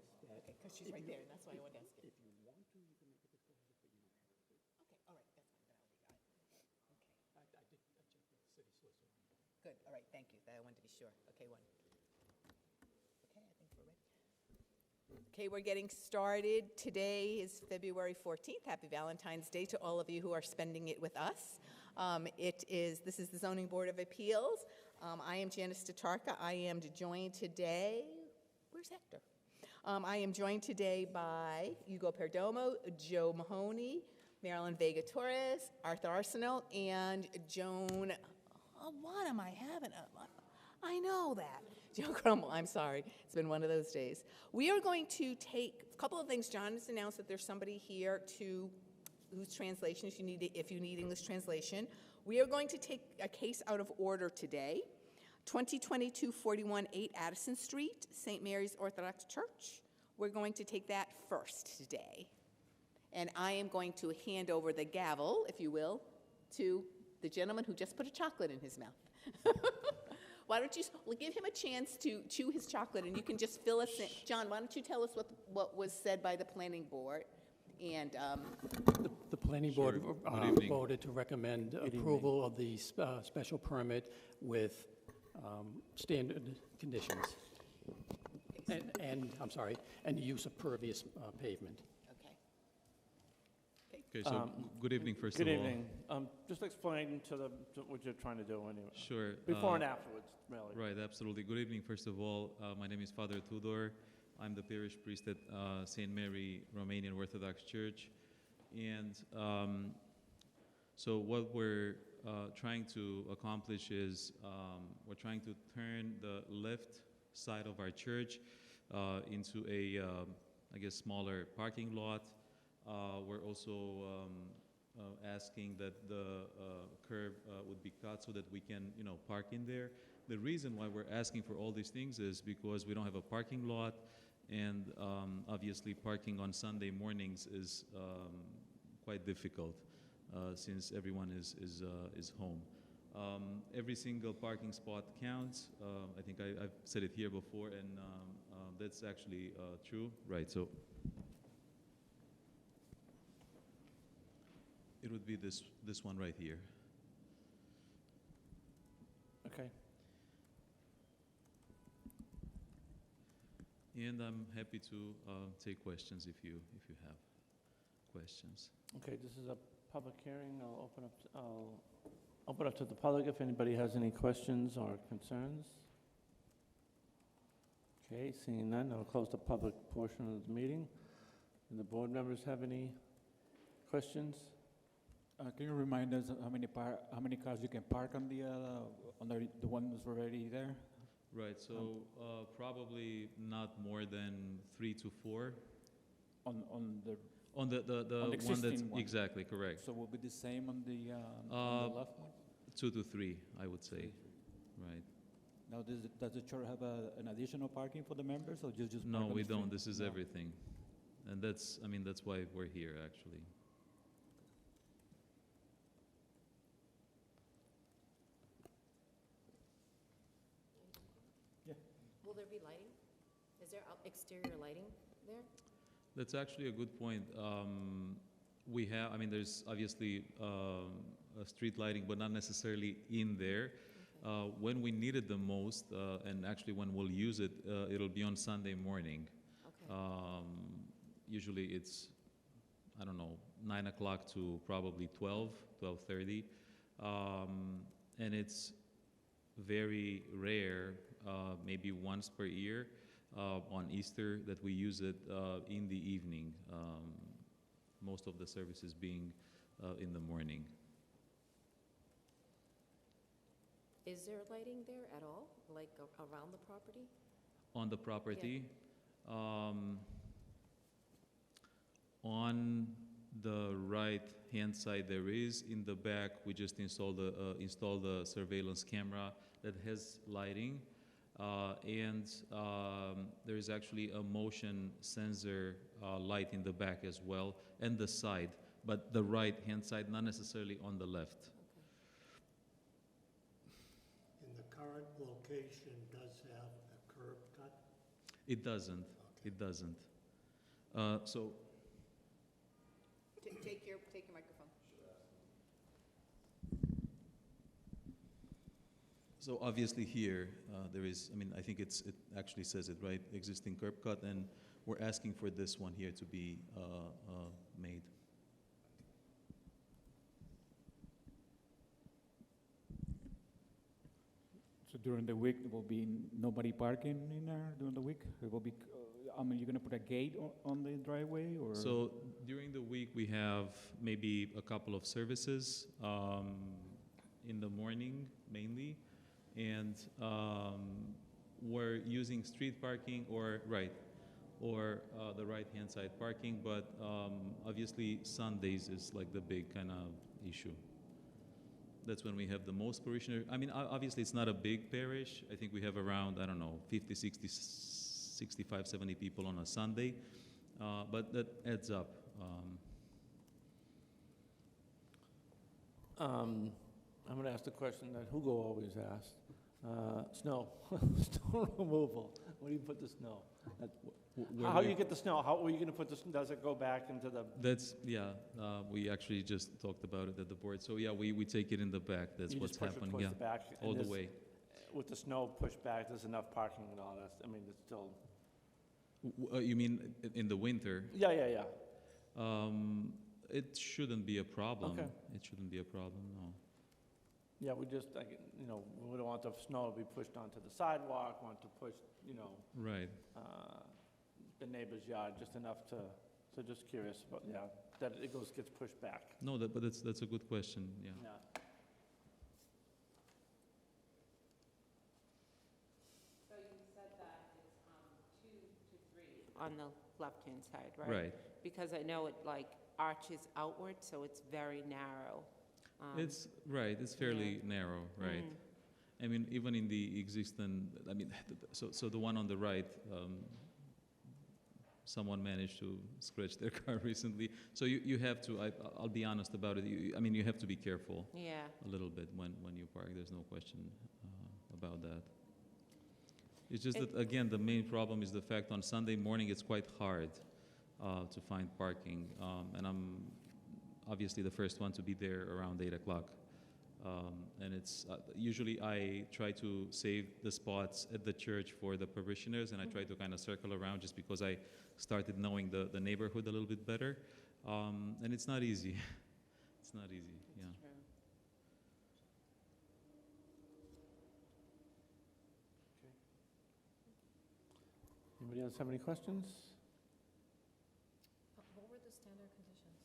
that. Okay, because she's right there, and that's why I wanted to ask you. If you want to, you can make it the 12th, but you don't have to. Okay, all right, that's fine, then I'll leave it. Okay, I checked with the city solicitor. good, all right, thank you, I wanted to be sure. Okay, one. Okay, I think we're ready. Okay, we're getting started. Today is February 14th. Happy Valentine's Day to all of you who are spending it with us. This is the Zoning Board of Appeals. I am Janice Tatarka. I am joined today, where's Hector? I am joined today by Hugo Perdomo, Joe Mahoney, Marilyn Vega Torres, Arthur Arsenal, and Joan, what am I having? I know that. Joe Crummell, I'm sorry. It's been one of those days. We are going to take a couple of things. John has announced that there's somebody here whose translations you need, if you need English translation. We are going to take a case out of order today. 2022-41-8 Addison Street, St. Mary's Orthodox Church. We're going to take that first today. And I am going to hand over the gavel, if you will, to the gentleman who just put a chocolate in his mouth. Why don't you give him a chance to chew his chocolate, and you can just fill us in. John, why don't you tell us what was said by the planning board? And The planning board voted to recommend approval of the special permit with standard conditions. And the use of pervious pavement. okay. Okay, so good evening, first of all. Good evening. Just explain to what you're trying to do anyway. Sure. Before and afterwards, really. Right, absolutely. Good evening, first of all. My name is Father Tudor. I'm the parish priest at St. Mary Romanian Orthodox Church. And so what we're trying to accomplish is we're trying to turn the left side of our church into a, I guess, smaller parking lot. We're also asking that the curb would be cut so that we can, park in there. The reason why we're asking for all these things is because we don't have a parking lot, and obviously parking on Sunday mornings is quite difficult since everyone is home. Every single parking spot counts. I think I've said it here before, and that's actually true. Right, so it would be this one right here. Okay. And I'm happy to take questions if you have questions. Okay, this is a public hearing. I'll open up to the public if anybody has any questions or concerns. Okay, seeing none, I'll close the public portion of the meeting. Do the board members have any questions? Can you remind us how many cars you can park on the one that's already there? Right, so probably not more than 3 to 4. On the On the one that's existing one. exactly correct. So will be the same on the left one? 2 to 3, I would say. Right. Now, does the church have an additional parking for the members, or just No, park on we the street? don't. This is No. everything, and that's why we're here actually. Will there be lighting? Is there exterior lighting there? That's actually a good point. We have, there's obviously street lighting, but not necessarily in there. Okay. When we need it the most, and actually when we'll use it, it'll be on Sunday morning. Okay. Usually it's, 9 o'clock to probably 12:30. And it's very rare, maybe once per year, on Easter that we use it in the evening. Most of the services being in the morning. Is there lighting there at all, like around the property? On the property, on the right-hand side there is. In the back, we just installed the surveillance camera that has lighting, and there is actually a motion sensor light in the back as well, and the side, but the right-hand side, not necessarily on the left. Okay. And the current location does have a curb cut? It doesn't. Okay. it doesn't. So Take your microphone. So obviously here, there is, I mean, I think it actually says it, right? Existing curb cut, and we're asking for this one here to be made. So during the week, there will be nobody parking in there during the week? It will be, I mean, you're gonna put a gate on the driveway, or? So during the week, we have maybe a couple of services in the morning mainly, and we're using street parking or the right-hand side parking, but obviously Sundays is like the big kind of issue. That's when we have the most parishioners. I mean, obviously it's not a big parish. I think we have around, I don't know, 50, 60, 65, 70 people on a Sunday, but that adds up. I'm going to ask the question that Hugo always asks. Snow, snow removal. Where do you put the snow? How do you get the snow? How are you going to put the snow? Does it go back into the? That's, yeah, we actually just talked about it at the board. So yeah, we take it in the back. That's You what's just push it happening, towards yeah, the back, and all the there's- way. With the snow pushed back, there's enough parking and all that. I mean, it's still. You mean in the winter? Yeah. It shouldn't be a problem. Okay. It shouldn't be a problem, no. Yeah, we just, we don't want the snow to be pushed onto the sidewalk, want to push, Right. the neighbor's yard, just enough to, so just curious, but yeah, that it gets pushed back. No, but that's a good question, yeah. Yeah. So you said that it's 2 to 3 on the left-hand side, right? Right. Because I know it like arches outward, so it's very narrow. It's, right, it's fairly narrow, right? I mean, even in the existing, I mean, so the one on the right, someone managed to scratch their car recently. So you have to, I'll be honest about it, you have to be careful Yeah. a little bit when you park. There's no question about that. It's just that, again, the main problem is the fact on Sunday morning it's quite hard to find parking. And I'm obviously the first one to be there around 8 o'clock. And it's usually I try to save the spots at the church for the parishioners, and I try to kind of circle around just because I started knowing the neighborhood a little bit better. And it's not easy. It's not easy, yeah. That's true. Anybody else have any questions? What were the standard conditions?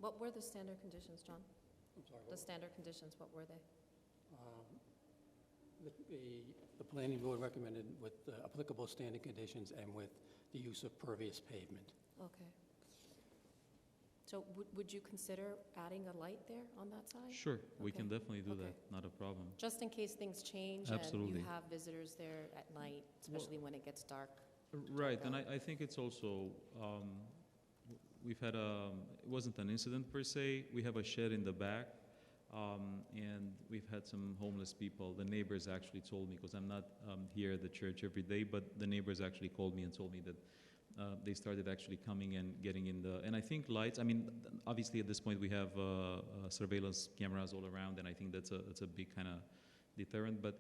What were the standard conditions, John? I'm sorry, The standard conditions, what were they? the planning board recommended with applicable standard conditions and with the use of pervious pavement. Okay. So would you consider adding a light there on that side? Sure, we Okay. can definitely do Okay. that, not a problem. Just in case things change Absolutely. and you have visitors there at night, especially when it gets dark. Right, and I think it's also, we've had it wasn't an incident per se, we have a shed in the back, and we've had some homeless people. The neighbors actually told me, because I'm not here at the church every day, but the neighbors actually called me and told me that they started actually coming and getting in and I think lights, obviously at this point we have surveillance cameras all around, and I think that's a big kind of deterrent, but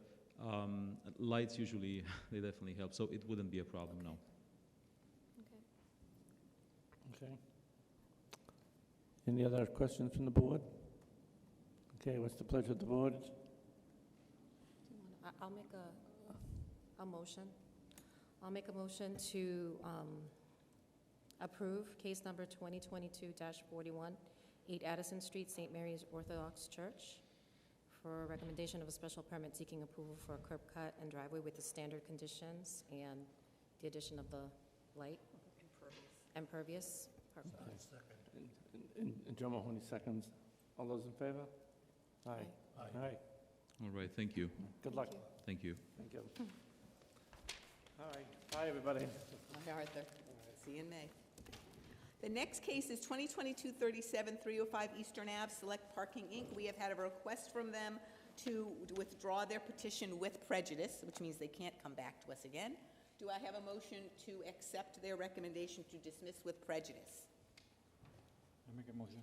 lights usually, they definitely help, so it wouldn't be a problem, no. Okay. Okay. Any other questions from the board? Okay, what's the pleasure of the board? I'll make a motion. I'll make a motion to approve case number 2022-41, 8 Addison Street, St. Mary's Orthodox Church, for a recommendation of a special permit seeking approval for a curb cut and driveway with the standard conditions and the addition of the light. Impervious. Perfect. And Joe Mahoney seconds. All those in favor? Aye. Aye. Aye. All right, thank you, Good luck. thank you. Thank you. All right. Bye, everybody. Bye, Arthur. See you in May. The next case is 2022-37, 305 Eastern Ave, Select Parking, Inc. We have had a request from them to withdraw their petition with prejudice, which means they can't come back to us again, Do I have a motion to accept their recommendation to dismiss with prejudice? I make a motion.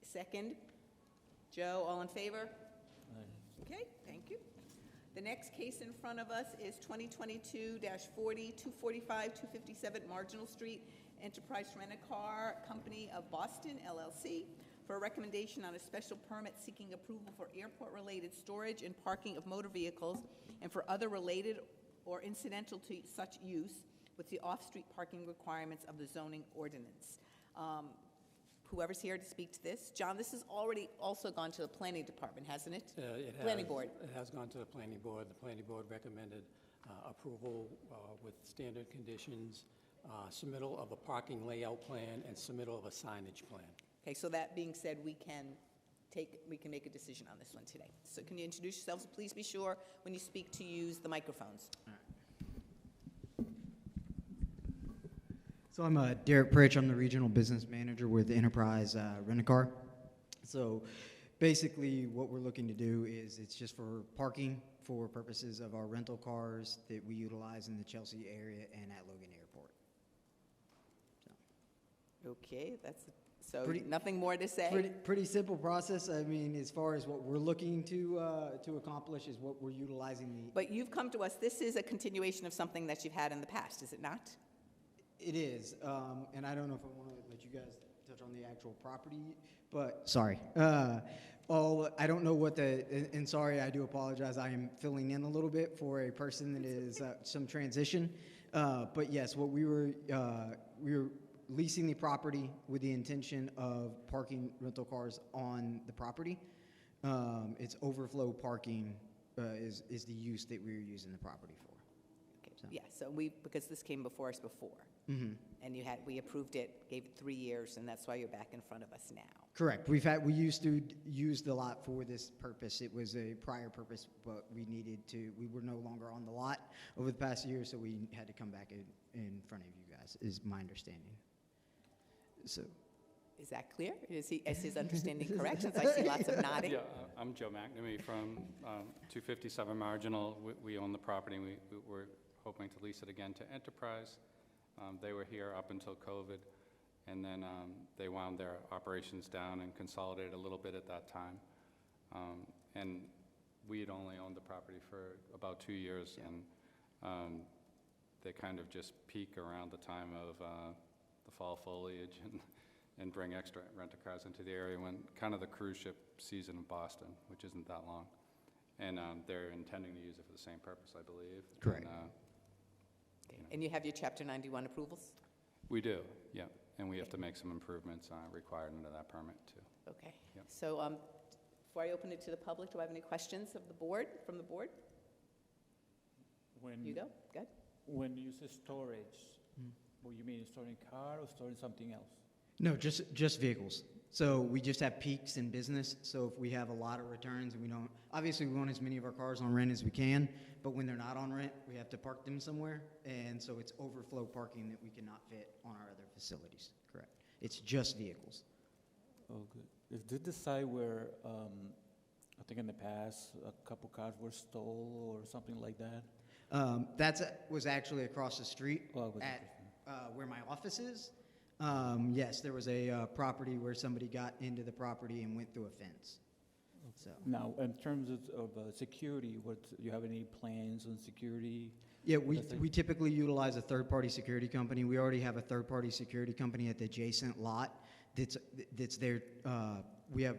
Second? Joe, all in favor? Okay, thank you. The next case in front of us is 2022-40, 245, 257 Marginal Street, Enterprise Rent-A-Car Company of Boston, LLC, for a recommendation on a special permit seeking approval for airport-related storage and parking of motor vehicles and for other related or incidental to such use with the off-street parking requirements of the zoning ordinance. Whoever's here to speak to this. John, this has already also gone to the planning department, hasn't it? It Planning has- board. It has gone to the planning board. The planning board recommended approval with standard conditions, submittal of a parking layout plan, and submittal of a signage plan. Okay, so that being said, we can make a decision on this one today. So can you introduce yourselves? Please be sure when you speak to use the microphones. So I'm Derek Pritch. I'm the regional business manager with Enterprise Rent-A-Car. So basically what we're looking to do is it's just for parking for purposes of our rental cars that we utilize in the Chelsea area and at Logan Airport. Okay, so Pretty- nothing more to say? Pretty simple process. I mean, as far as what we're looking to accomplish is what we're utilizing the. But you've come to us, this is a continuation of something that you've had in the past, is it not? It is, and I don't know if I want to let you guys touch on the actual property, but, sorry. I don't know what and sorry, I do apologize, I am filling in a little bit for a person that is some transition. But yes, what we were leasing the property with the intention of parking rental cars on the property. It's overflow parking is the use that we were using the property for. Okay, So. yeah, so because this came before us before, Mm-hmm. and we approved it, gave it 3 years, and that's why you're back in front of us now. Correct. We used to use the lot for this purpose. It was a prior purpose, but we were no longer on the lot over the past year, so we had to come back in front of you guys, is my understanding. So, Is that clear? Is his understanding correct, since I see lots of nodding? Yeah, I'm Joe McNamee from 257 Marginal. We own the property, and we're hoping to lease it again to Enterprise. They were here up until COVID, and then they wound their operations down and consolidated a little bit at that time. And we had only owned the property for about 2 years, and they kind of just peak around the time of the fall foliage and bring extra rent-a-cars into the area when kind of the cruise ship season in Boston, which isn't that long. And they're intending to use it for the same purpose, I believe. Correct. And, Okay, and you have your Chapter 91 approvals? we do, yeah. And we have to make some improvements required under that permit, too. Okay. Yep. So before I open it to the public, do I have any questions of the board, from the board? You go, good. When you say storage, what you mean, storing car or storing something else? no, just vehicles. So we just have peaks in business. So if we have a lot of returns and obviously we want as many of our cars on rent as we can, but when they're not on rent, we have to park them somewhere. And so it's overflow parking that we cannot fit on our other facilities, correct? It's just vehicles. Oh, good. Is this the site where, I think in the past, a couple cars were stolen or something like that? That was actually across the street Oh, it was at where my office is. Yes, there was a property where somebody got into the property and went through a fence. So, Now, in terms of security, you have any plans on security? yeah, That's like- we typically utilize a third-party security company. We already have a third-party security company at the adjacent lot that's there. We have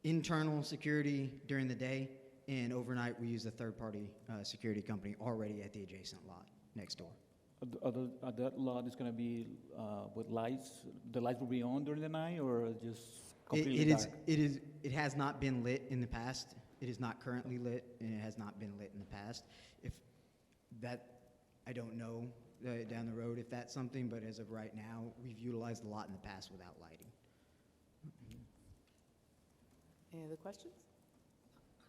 internal security during the day, and overnight we use a third-party security company already at the adjacent lot next door. That lot is going to be with lights? The lights will be on during the night or just completely dark? It has not been lit in the past. It is not currently lit, and it has not been lit in the past. If that, I don't know down the road if that's something, but as of right now, we've utilized a lot in the past without lighting. Any other questions?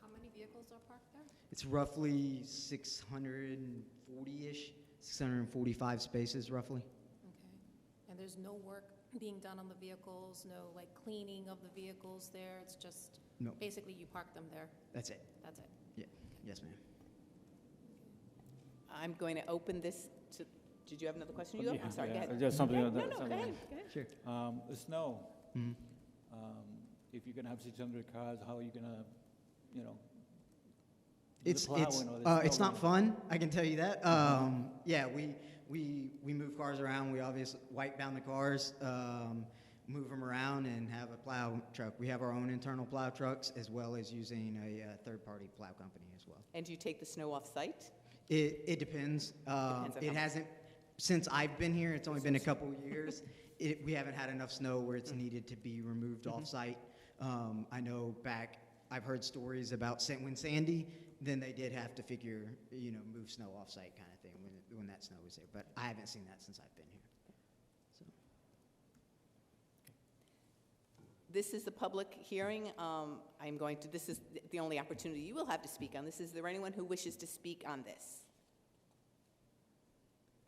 How many vehicles are parked there? It's roughly 640-ish, 645 spaces roughly. Okay. And there's no work being done on the vehicles, no like cleaning of the vehicles there? It's just, No. basically you park them there, That's it. that's it? Yeah. Yes, ma'am. I'm going to open this to, did you have another question? You go? Yeah, I'm sorry, go yeah, ahead. just something Yeah, like no, that, no, go something ahead, like- go ahead. The snow, Mhm. if you're gonna have 600 cars, how are you gonna, you know? do the It's plowing or the it's snow not fun. I can tell you that. Yeah, we move cars around. We obviously wipe down the cars, move them around, and have a plow truck. We have our own internal plow trucks as well as using a third-party plow company as well. And do you take the snow off-site? It depends. Depends on It how- hasn't since I've been here. It's only been a couple of years. We haven't had enough snow where it's needed to be removed off-site. I know I've heard stories about when Sandy, then they did have to move snow off-site kind of thing when that snow was there. But I haven't seen that since I've been here. So. This is the public hearing. This is the only opportunity you will have to speak on this. Is there anyone who wishes to speak on this?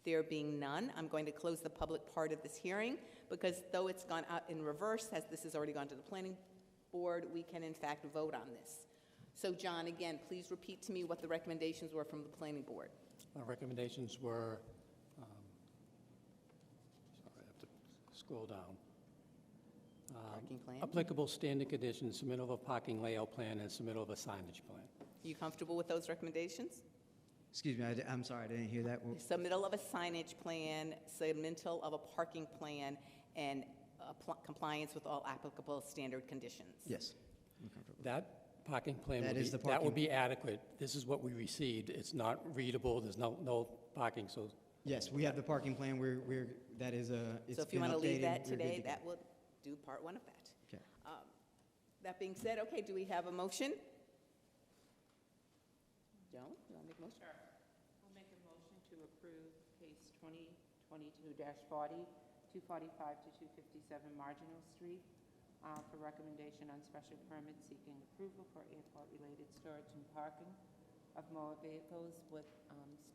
There being none, I'm going to close the public part of this hearing because though it's gone out in reverse, as this has already gone to the planning board, we can in fact vote on this. So John, again, please repeat to me what the recommendations were from the planning board. Our recommendations were, sorry, I have to scroll down. Parking plan? Applicable standard conditions, submittal of a parking layout plan, and submittal of a signage plan. Are you comfortable with those recommendations? Excuse me, I'm sorry, I didn't hear that. Submittal of a signage plan, submittal of a parking plan, and compliance with all applicable standard conditions. Yes. That parking plan That would is be, the that would parking- be adequate. This is what we received. It's not readable, there's no parking, so Yes, we have the parking plan. That is it's So if you been want to leave updated. that We're good today, to go. that will do part one of that. Okay. That being said, okay, do we have a motion? Joan, you want to make a motion? Sure. I'll make a motion to approve case 2022-40, 245 to 257 Marginal Street for recommendation on special permit seeking approval for airport-related storage and parking of motor vehicles with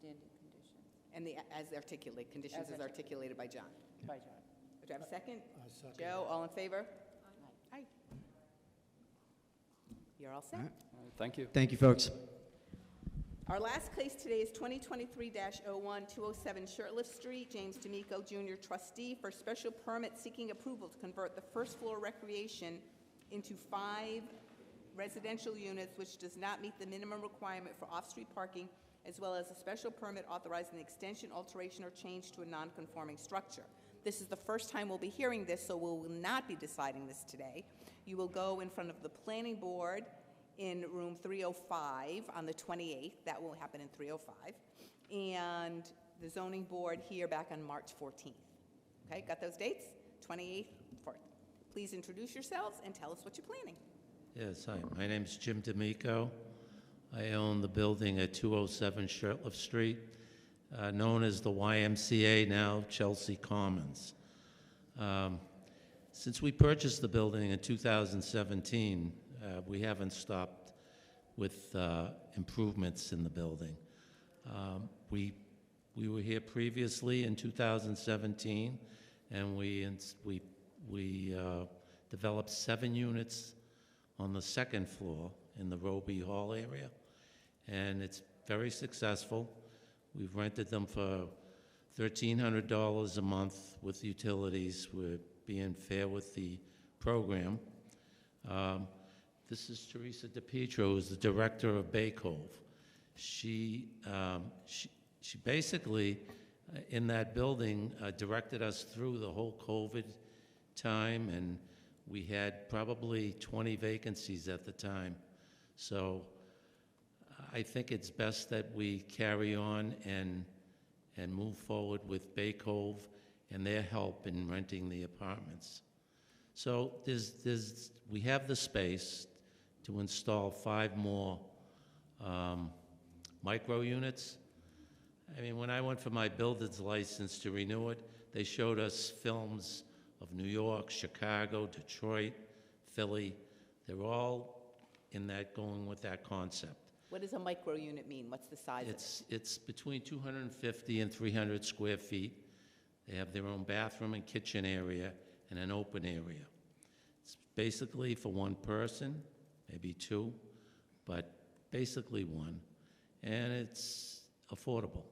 standard conditions. And as articulated, conditions as articulated by John. By John. Do I have a second? Joe, all in favor? Aye. You're all set. All right. Thank you. Thank you, folks. Our last case today is 2023-01, 207 Shirtliff Street. James D'Amico Jr., trustee, for special permit seeking approval to convert the first floor recreation into 5 residential units, which does not meet the minimum requirement for off-street parking, as well as a special permit authorizing the extension, alteration, or change to a non-conforming structure. This is the first time we'll be hearing this, so we will not be deciding this today. You will go in front of the planning board in room 305 on the 28th. That will happen in 305. And the zoning board here back on March 14th. Okay, got those dates? 28th, 4th. Please introduce yourselves and tell us what you're planning. Yes, hi, my name's Jim D'Amico. I own the building at 207 Shirtliff Street, known as the YMCA, now Chelsea Commons. Since we purchased the building in 2017, we haven't stopped with improvements in the building. We were here previously in 2017, and we developed 7 units on the second floor in the Roby Hall area, and it's very successful. We've rented them for $1,300 a month with utilities. We're being fair with the program. This is Teresa DePietro, who's the director of Bay Cove. She basically, in that building, directed us through the whole COVID time, and we had probably 20 vacancies at the time. So I think it's best that we carry on and move forward with Bay Cove and their help in renting the apartments. So we have the space to install 5 more micro units. I mean, when I went for my builder's license to renew it, they showed us films of New York, Chicago, Detroit, Philly. They're all in that, going with that concept. What does a micro unit mean? What's the size of it? It's between 250 and 300 square feet. They have their own bathroom and kitchen area and an open area. It's basically for 1 person, maybe 2, but basically 1. And it's affordable.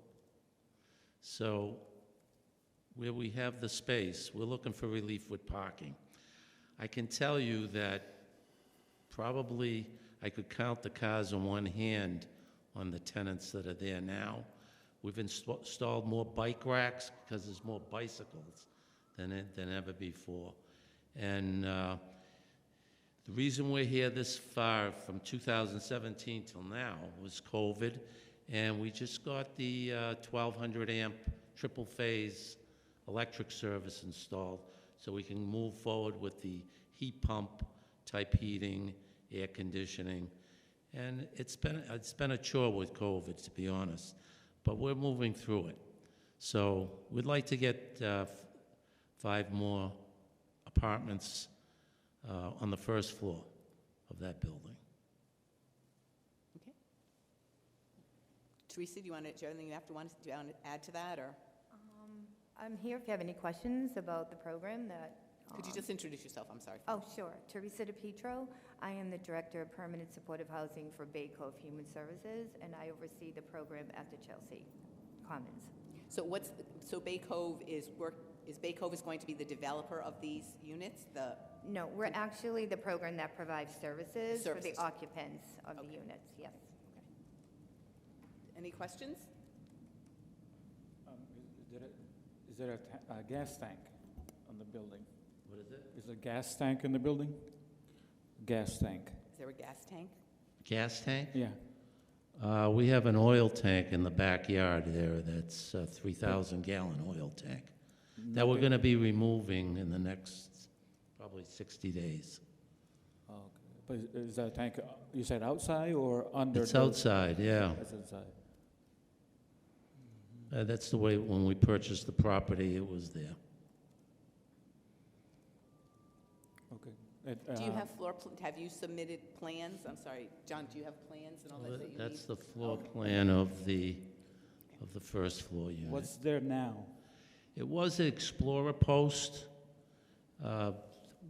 So where we have the space, we're looking for relief with parking. I can tell you that probably I could count the cars on one hand on the tenants that are there now. We've installed more bike racks because there's more bicycles than ever before. And the reason we're here this far, from 2017 till now, was COVID, and we just got the 1,200 amp triple phase electric service installed, so we can move forward with the heat pump type heating, air conditioning. And it's been a chore with COVID, to be honest, but we're moving through it. So we'd like to get 5 more apartments on the first floor of that building. Okay. Teresa, do you have anything you want to add to that, or? I'm here if you have any questions about the program that... Could you just introduce yourself? I'm sorry. Oh, sure. Teresa DePietro. I am the Director of Permanent Supportive Housing for Bay Cove Human Services, and I oversee the program at the Chelsea Commons. So Bay Cove is Bay Cove is going to be the developer of these units? No, we're actually the program that provides services for the occupants of the units, yes. Any questions? Is there a gas tank on the building? What is it? Is there a gas tank in the building? Gas tank. Is there a gas tank? Gas tank? Yeah. We have an oil tank in the backyard there that's a 3,000-gallon oil tank that we're going to be removing in the next probably 60 days. Okay. But is that tank, you said outside or under? It's outside, yeah. It's outside. That's the way, when we purchased the property, it was there. Okay. Do you have have you submitted plans? I'm sorry, John, do you have plans and all that you need? That's the floor plan of the first floor unit. What's there now? It was an Explorer post.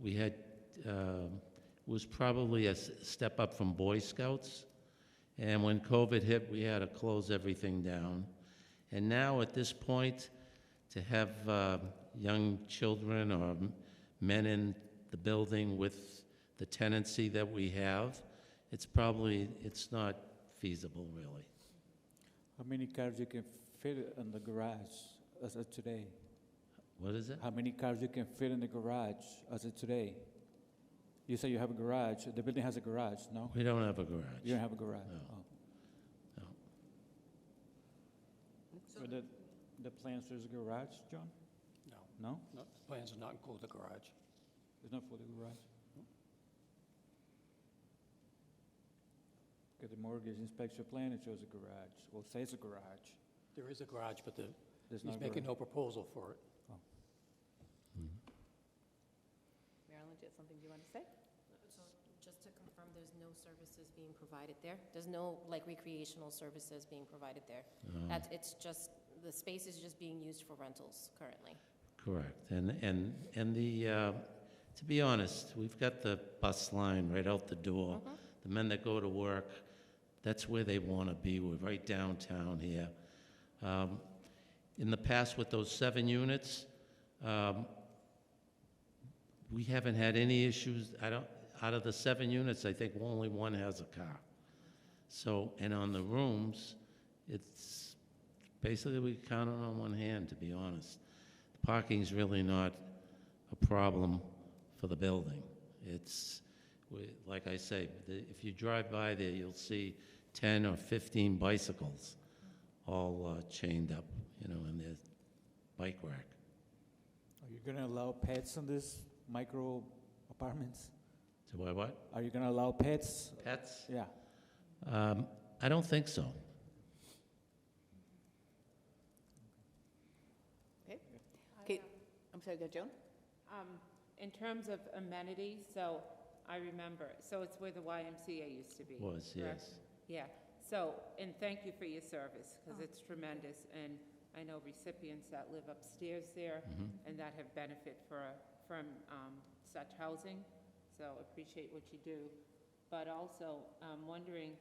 We had, it was probably a step up from Boy Scouts. And when COVID hit, we had to close everything down. And now at this point, to have young children or men in the building with the tenancy that we have, it's not feasible, really. How many cars you can fit in the garage as of today? What is it? How many cars you can fit in the garage as of today? You say you have a garage. The building has a garage, no? We don't have a garage. You don't have a garage? No. Oh. No. So the plans, there's a garage, John? No. No? No, the plans do not include the garage. It's not for the garage? Okay, the mortgage inspection plan, it shows a garage. Well, it says a garage. There is a garage, but There's he's not making garage. no proposal for it. Marilyn, do you have something you want to say? So just to confirm, there's no services being provided there? There's no, recreational services being provided there? It's just, the space is just being used for rentals currently? Correct. And to be honest, we've got the bus line right out the door. Mm-hmm. The men that go to work, that's where they want to be. We're right downtown here. In the past with those 7 units, we haven't had any issues. Out of the 7 units, I think only 1 has a car. So, and on the rooms, it's basically we count it on 1 hand, to be honest. The parking's really not a problem for the building. Like I say, if you drive by there, you'll see 10 or 15 bicycles all chained up, in their bike rack. Are you going to allow pets in this micro apartments? So what? Are you going to allow pets? Pets? Yeah. I don't think so. Okay. I'm sorry, go Joan. In terms of amenities, so I remember, so it's where the YMCA used to be. Was, correct? yes. Yeah, so, and thank you for your service, because it's tremendous, and I know recipients that live upstairs there and that have benefit from such housing, so appreciate what you do. But also, I'm wondering,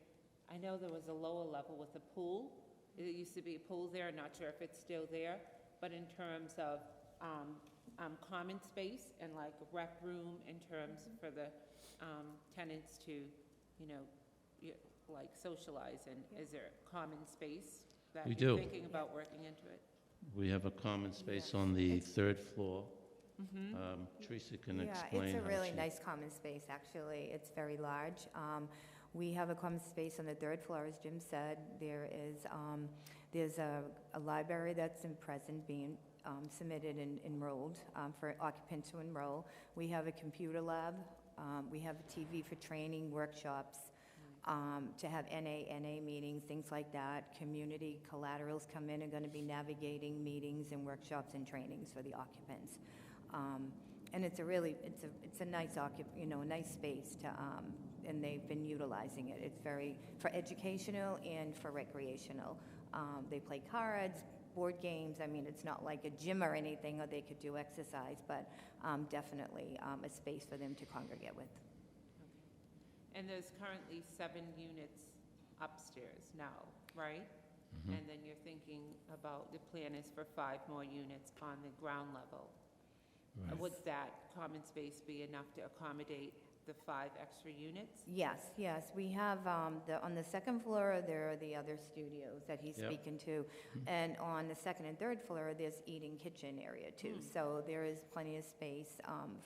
I know there was a lower level with a pool, There used to be a pool there, not sure if it's still there, but in terms of common space and like a rec room in terms for the tenants to, you know, like socialize, and is there common space that We you're do. thinking about working into it? We have a common space Yeah. on the third floor. Mm-hmm. Teresa can Yeah, explain. it's a how really she- nice common space, actually. It's very large. We have a common space on the third floor, as Jim said. There's a library that's in present being submitted and enrolled for occupants to enroll. We have a computer lab. We have a TV for training, workshops, to have NA meetings, things like that. Community collaterals come in, are going to be navigating meetings and workshops and trainings for the occupants. And it's a nice a nice space to, and they've been utilizing it. It's very, for educational and for recreational. They play cards, board games. I mean, it's not like a gym or anything, or they could do exercise, but definitely a space for them to congregate with. And there's currently 7 units upstairs now, right? Mhm. And then you're thinking about, the plan is for 5 more units on the ground level. Right. Would that common space be enough to accommodate the 5 extra units? Yes, yes. We have, on the second floor, there are the other studios that he's Yep. speaking to. And on the second and third floor, there's eating kitchen area too. So there is plenty of space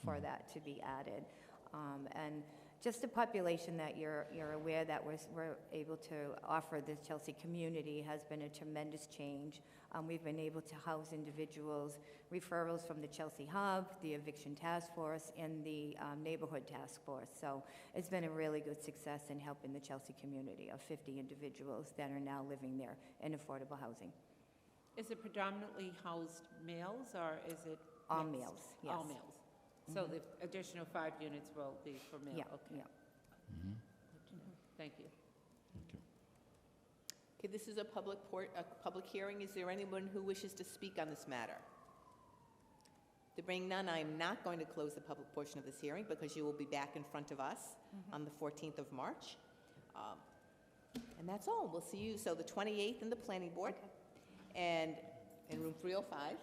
for that to be added. And just the population that you're aware that we're able to offer the Chelsea community has been a tremendous change. We've been able to house individuals, referrals from the Chelsea Hub, the Eviction Task Force, and the Neighborhood Task Force. So it's been a really good success in helping the Chelsea community of 50 individuals that are now living there in affordable housing. Is it predominantly housed males, or is it All mixed? males, All yes. males. So the additional 5 units will be for male? Yeah, Okay. yeah. Good to know. Thank you. Okay, this is a public hearing. Is there anyone who wishes to speak on this matter? To bring none, I am not going to close the public portion of this hearing because you will be back in front of us on the 14th of March. And that's all. We'll see you, so the 28th in the planning board, and in room 305,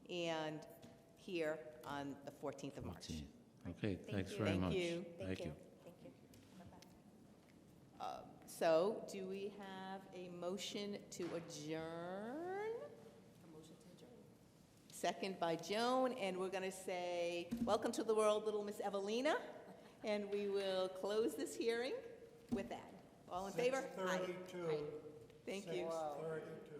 and here on the 14th of March. 14. Okay, thanks you. very Thank much. you. Thank you. Thank you. Bye-bye. So, do we have a motion to adjourn? A motion to adjourn. Second by Joan, and we're going to say, welcome to the world, little Miss Evelina, and we will close this hearing with that. All in favor? Aye. 6:32. Thank you. 6:32.